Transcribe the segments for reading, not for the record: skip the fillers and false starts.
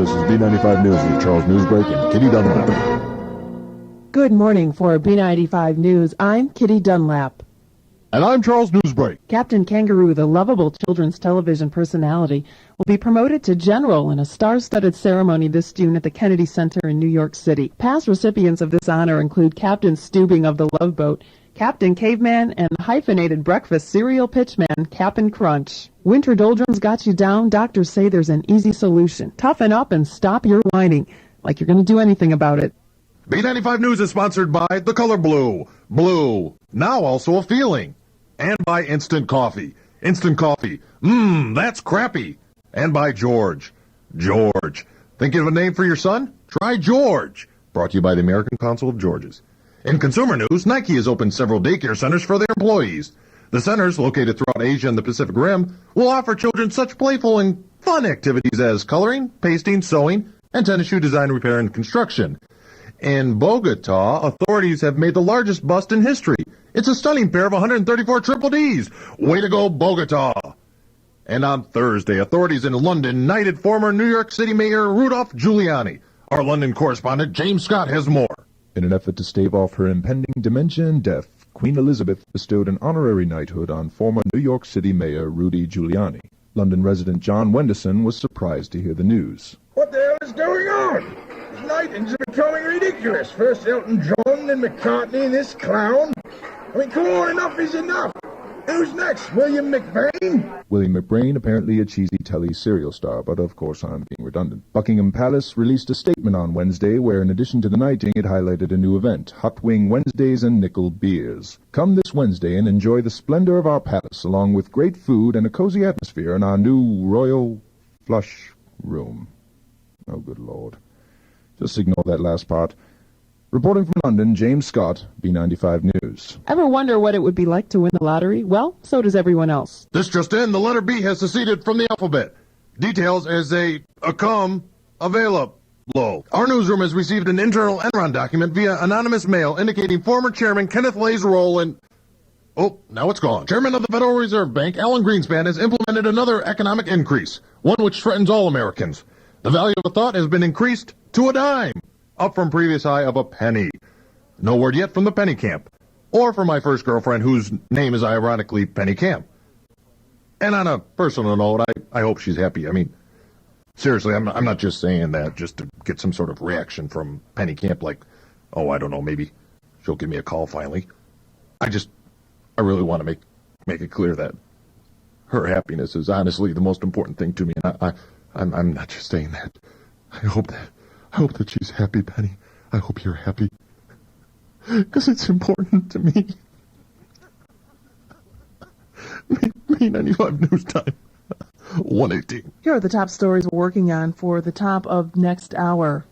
This is B95 News with Charles Newsbreak and Kitty Dunlap. Good morning for B95 News. I'm Kitty Dunlap. And I'm Charles Newsbreak. Captain Kangaroo, the lovable children's television personality, will be promoted to general in a star-studded ceremony this June at the Kennedy Center in New York City. Past recipients of this honor include Captain Steubing of the Love Boat, Captain Caveman, and hyphenated breakfast cereal pitchman, Cap'n Crunch. Winter doldrums got you down. Doctors say there's an easy solution. Toughen up and stop your whining, like you're going to do anything about it. B95 News is sponsored by the color blue. Blue, now also a feeling. And by Instant Coffee. Instant Coffee, that's crappy. And by George. George. Thinking of a name for your son? Try George. Brought to you by the American Council of Georges. In consumer news, Nike has opened several daycare centers for their employees. The centers, located throughout Asia and the Pacific Rim, will offer children such playful and fun activities as coloring, pasting, sewing, and tennis shoe design, repair, and construction. In Bogota, authorities have made the largest bust in history. It's a stunning pair of 134 triple Ds. Way to go, Bogota! And on Thursday, authorities in London knighted former New York City Mayor Rudolph Giuliani. Our London correspondent, James Scott, has more. In an effort to stave off her impending dementia and death, Queen Elizabeth bestowed an honorary knighthood on former New York City Mayor Rudy Giuliani. London resident John Wenderson was surprised to hear the news. What the hell is going on? These knightings are becoming ridiculous. First Elton John, then McCartney, and this clown. I mean, come on, enough is enough. Who's next? William McBain? William McBain, apparently a cheesy telly serial star, but of course I'm being redundant. Buckingham Palace released a statement on Wednesday where, in addition to the knighting, it highlighted a new event, Hot Wing Wednesdays and Nickel Beers. Come this Wednesday and enjoy the splendor of our palace, along with great food and a cozy atmosphere in our new Royal Flush Room. Oh, good Lord. Just ignore that last part. Reporting from London, James Scott, B95 News. Ever wonder what it would be like to win the lottery? Well, so does everyone else. This just in, the letter B has seceded from the alphabet. Details as they come available. Our newsroom has received an internal Enron document via anonymous mail indicating former Chairman Kenneth Lay's role in... Oh, now it's gone. Chairman of the Federal Reserve Bank, Alan Greenspan, has implemented another economic increase, one which threatens all Americans. The value of a thought has been increased to a dime, up from previous high of a penny. No word yet from the penny camp, or from my first girlfriend, whose name is ironically Penny Camp. And on a personal note, I hope she's happy. I mean, seriously, I'm not just saying that just to get some sort of reaction from Penny Camp, like, oh, I don't know, maybe she'll give me a call finally. I really want to make it clear that her happiness is honestly the most important thing to me, and I'm not just saying that. I hope that she's happy, Penny. I hope you're happy. Because it's important to me. B95 News Time. 118. Here are the top stories we're working on for the top of next hour.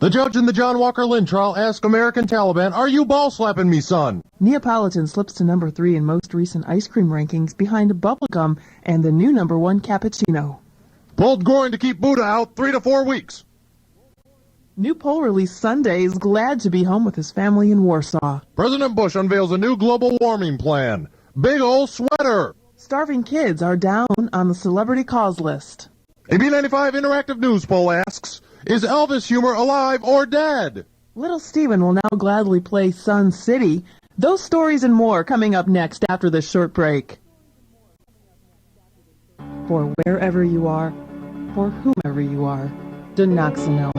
The judge in the John Walker Lynn trial asked American Taliban, "Are you ball slapping me, son?" Neapolitan slips to number 3 in most recent ice cream rankings behind bubblegum and the new number 1 cappuccino. Pulled groin to keep Buddha out 3 to 4 weeks. New poll released Sunday is glad to be home with his family in Warsaw. President Bush unveils a new global warming plan. Big ol' sweater. Starving kids are down on the celebrity cause list. A B95 interactive news poll asks, is Elvis humor alive or dead? Little Steven will now gladly play Sun City. Those stories and more coming up next after this short break. For wherever you are, for whomever you are, Denoxanil.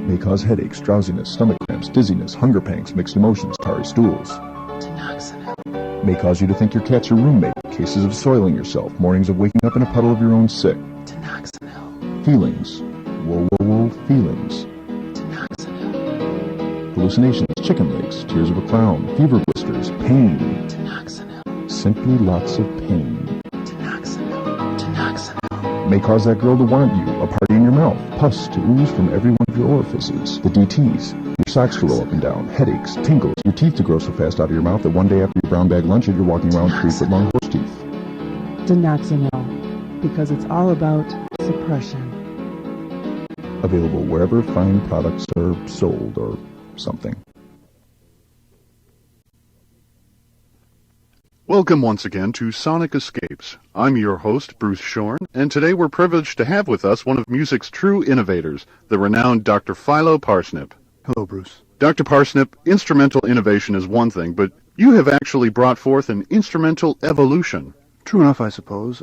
May cause headaches, drowsiness, stomach cramps, dizziness, hunger pangs, mixed emotions, tarry stools. Denoxanil. May cause you to think your cat's your roommate, cases of soiling yourself, mornings of waking up in a puddle of your own sick. Denoxanil. Feelings. Whoa, whoa, whoa, feelings. Denoxanil. Hallucinations, chicken legs, tears of a clown, fever blisters, pain. Denoxanil. Simply lots of pain. Denoxanil. Denoxanil. May cause that girl to want you, a party in your mouth, pus to ooze from every one of your orifices, the DTs, your socks to roll up and down, headaches, tingles, your teeth to grow so fast out of your mouth that one day after your brown bag lunch you're walking around 3-foot-long horse teeth. Denoxanil, because it's all about suppression. Available wherever fine products are sold or something. Welcome once again to Sonic Escapes. I'm your host, Bruce Shorn, and today we're privileged to have with us one of music's true innovators, the renowned Dr. Philo Parsnip. Hello, Bruce. Dr. Parsnip, instrumental innovation is one thing, but you have actually brought forth an instrumental evolution. True enough, I suppose.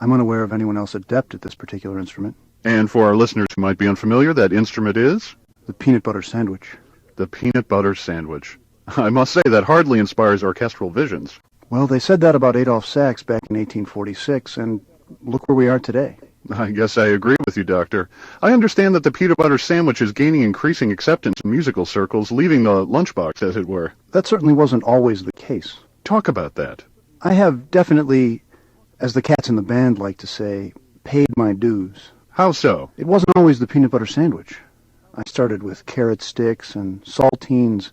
I'm unaware of anyone else adept at this particular instrument. And for our listeners who might be unfamiliar, that instrument is? The peanut butter sandwich. The peanut butter sandwich. I must say that hardly inspires orchestral visions. Well, they said that about Adolph Sax back in 1846, and look where we are today. I guess I agree with you, Doctor. I understand that the peanut butter sandwich is gaining increasing acceptance in musical circles, leaving the lunchbox, as it were. That certainly wasn't always the case. Talk about that. I have definitely, as the cats in the band like to say, paid my dues. How so? It wasn't always the peanut butter sandwich. I started with carrot sticks and saltines,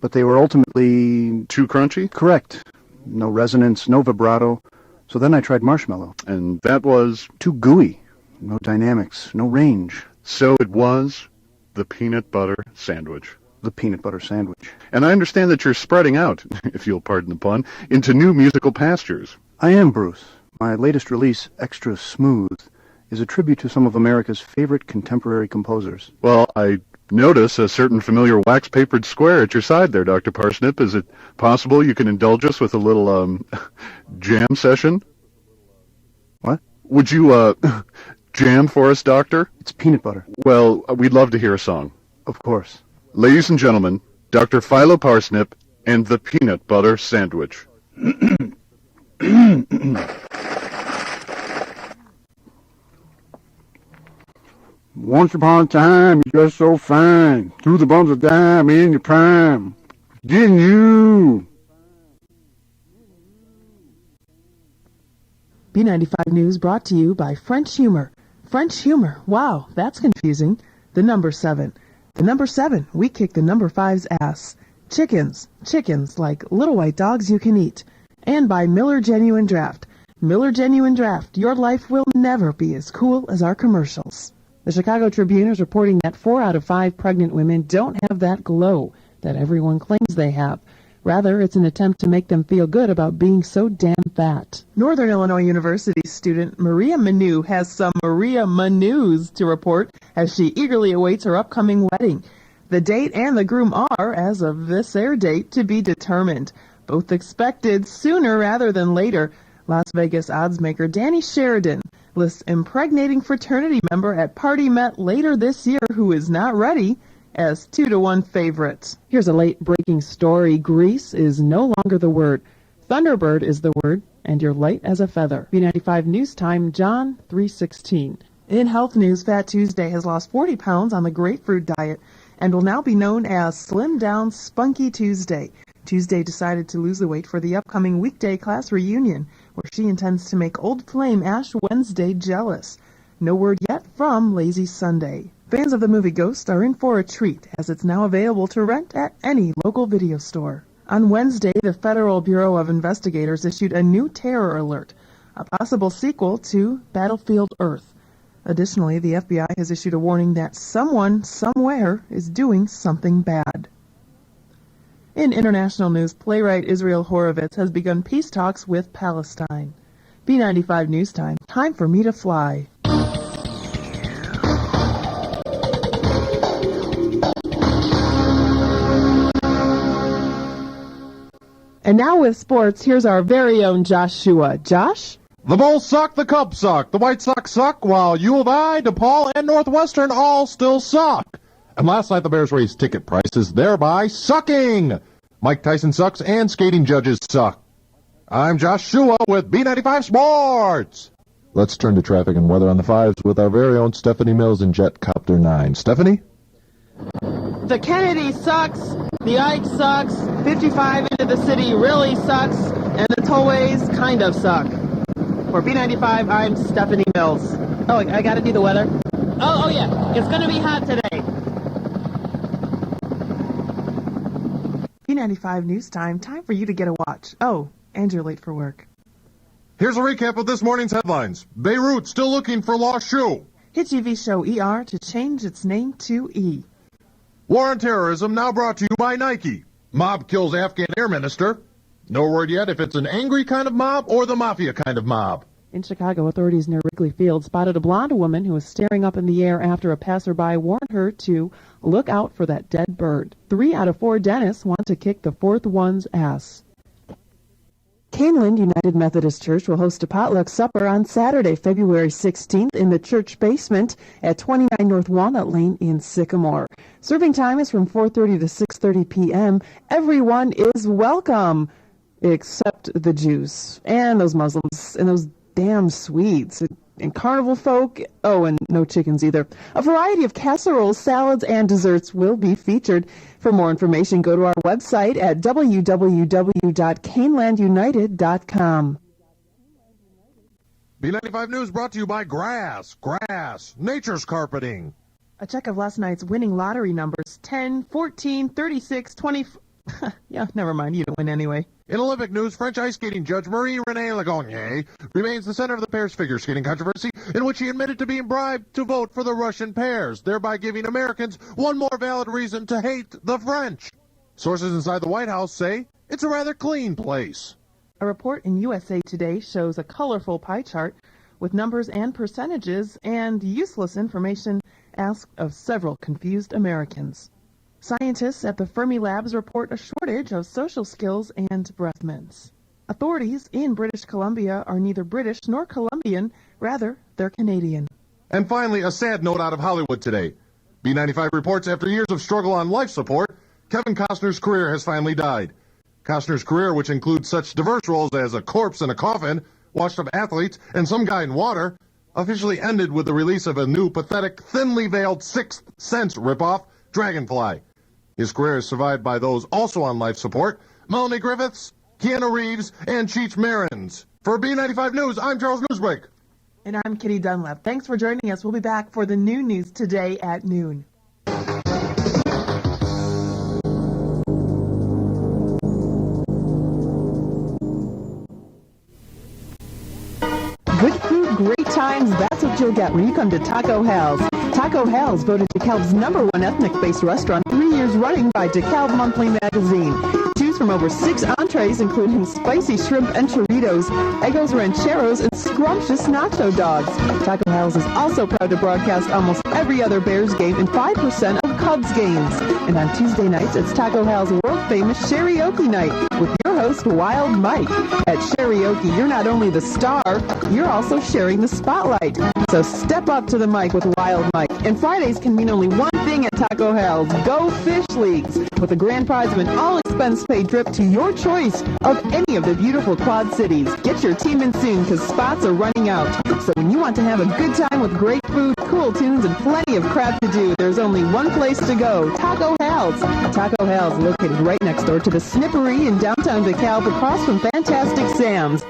but they were ultimately... Too crunchy? Correct. No resonance, no vibrato. So then I tried marshmallow. And that was? Too gooey. No dynamics, no range. So it was the peanut butter sandwich. The peanut butter sandwich. And I understand that you're spreading out, if you'll pardon the pun, into new musical pastures. I am, Bruce. My latest release, Extra Smooth, is a tribute to some of America's favorite contemporary composers. Well, I notice a certain familiar wax-papered square at your side there, Dr. Parsnip. Is it possible you can indulge us with a little, jam session? What? Would you, jam for us, Doctor? It's peanut butter. Well, we'd love to hear a song. Of course. Ladies and gentlemen, Dr. Philo Parsnip and the Peanut Butter Sandwich. Once upon a time, you're just so fine. Through the bumps of dime in your prime. Getting you. B95 News brought to you by French Humor. French Humor. Wow, that's confusing. The number 7. The number 7. We kick the number 5's ass. Chickens. Chickens like little white dogs you can eat. And by Miller Genuine Draft. Miller Genuine Draft. Your life will never be as cool as our commercials. The Chicago Tribune is reporting that 4 out of 5 pregnant women don't have that glow that everyone claims they have. Rather, it's an attempt to make them feel good about being so damn fat. Northern Illinois University student Maria Manu has some Maria Manus to report as she eagerly awaits her upcoming wedding. The date and the groom are, as of this air date, to be determined. Both expected sooner rather than later. Las Vegas oddsmaker Danny Sheridan lists impregnating fraternity member at party met later this year who is not ready as 2-1 favorite. Here's a late-breaking story. Grease is no longer the word. Thunderbird is the word, and you're light as a feather. B95 News Time, John 3:16. In health news, Fat Tuesday has lost 40 pounds on the grapefruit diet and will now be known as Slim Down Spunky Tuesday. Tuesday decided to lose the weight for the upcoming weekday class reunion, where she intends to make old flame Ash Wednesday jealous. No word yet from Lazy Sunday. Fans of the movie Ghost are in for a treat, as it's now available to rent at any local video store. On Wednesday, the Federal Bureau of Investigators issued a new terror alert, a possible sequel to Battlefield Earth. Additionally, the FBI has issued a warning that someone, somewhere, is doing something bad. In international news, playwright Israel Horovitz has begun peace talks with Palestine. B95 News Time. Time for me to fly. And now with sports, here's our very own Joshua. Josh? The Bulls suck, the Cubs suck, the White Sox suck, while U of I, DePaul, and Northwestern all still suck. And last night the Bears raised ticket prices, thereby sucking. Mike Tyson sucks and skating judges suck. I'm Joshua with B95 Sports. Let's turn to traffic and weather on the 5s with our very own Stephanie Mills in Jetcopter 9. Stephanie? The Kennedy sucks, the Ike sucks, 55 into the city really sucks, and the tollways kind of suck. For B95, I'm Stephanie Mills. Oh, I gotta do the weather? Oh yeah, it's gonna be hot today. B95 News Time, time for you to get a watch. Oh, and you're late for work. Here's a recap of this morning's headlines. Beirut still looking for lost shoe. Hit TV show ER to change its name to E. War on terrorism now brought to you by Nike. Mob kills Afghan air minister. No word yet if it's an angry kind of mob or the mafia kind of mob. In Chicago, authorities near Wrigley Field spotted a blonde woman who was staring up in the air after a passerby warned her to look out for that dead bird. 3 out of 4 dentists want to kick the fourth one's ass. Caneland United Methodist Church will host a potluck supper on Saturday, February 16th in the church basement at 29 North Walnut Lane in Sycamore. Serving time is from 4:30 to 6:30 p.m. Everyone is welcome, except the Jews and those Muslims and those damn Swedes and carnival folk. Oh, and no chickens either. A variety of casseroles, salads, and desserts will be featured. For more information, go to our website at www.canelandunited.com. B95 News brought to you by Grass, nature's carpeting. A check of last night's winning lottery numbers: 10, 14, 36, 20... Yeah, never mind. You don't win anyway. In Olympic news, French ice skating judge Marie-Renée Lagonier remains the center of the pairs figure skating controversy, in which he admitted to being bribed to vote for the Russian pairs, thereby giving Americans one more valid reason to hate the French. Sources inside the White House say it's a rather clean place. A report in USA Today shows a colorful pie chart with numbers and percentages and useless information asked of several confused Americans. Scientists at the Fermi Labs report a shortage of social skills and breath mints. Authorities in British Columbia are neither British nor Colombian, rather, they're Canadian. And finally, a sad note out of Hollywood today. B95 reports after years of struggle on life support, Kevin Costner's career has finally died. Costner's career, which includes such diverse roles as a corpse in a coffin, washed-up athletes, and some guy in water, officially ended with the release of a new, pathetic, thinly veiled Sixth Sense ripoff, Dragonfly. His career is survived by those also on life support: Melanie Griffiths, Keanu Reeves, and Cheech Marins. For B95 News, I'm Charles Newsbreak. And I'm Kitty Dunlap. Thanks for joining us. We'll be back for the new news today at noon. Good food, great times, that's what you'll get when you come to Taco Hell's. Taco Hell's voted DeKalb's #1 ethnic-based restaurant 3 years running by DeKalb Monthly Magazine. Choose from over 6 entrees, including spicy shrimp and churritos, egos rancheros, and scrumptious nacho dogs. Taco Hell's is also proud to broadcast almost every other Bears game and 5% of Cubs games. And on Tuesday nights, it's Taco Hell's world-famous Karaoke night with your host, Wild Mike. At Karaoke, you're not only the star, you're also sharing the spotlight. So step up to the mic with Wild Mike. And Fridays can mean only one thing at Taco Hell's: Go Fish Leagues, with a grand prize of an all-expense-paid trip to your choice of any of the beautiful Quad Cities. Get your team in soon, because spots are running out. So when you want to have a good time with great food, cool tunes, and plenty of crap to do, there's only one place to go: Taco Hell's. Taco Hell's, located right next door to the Snippery in downtown DeKalb, across from Fantastic Sam's.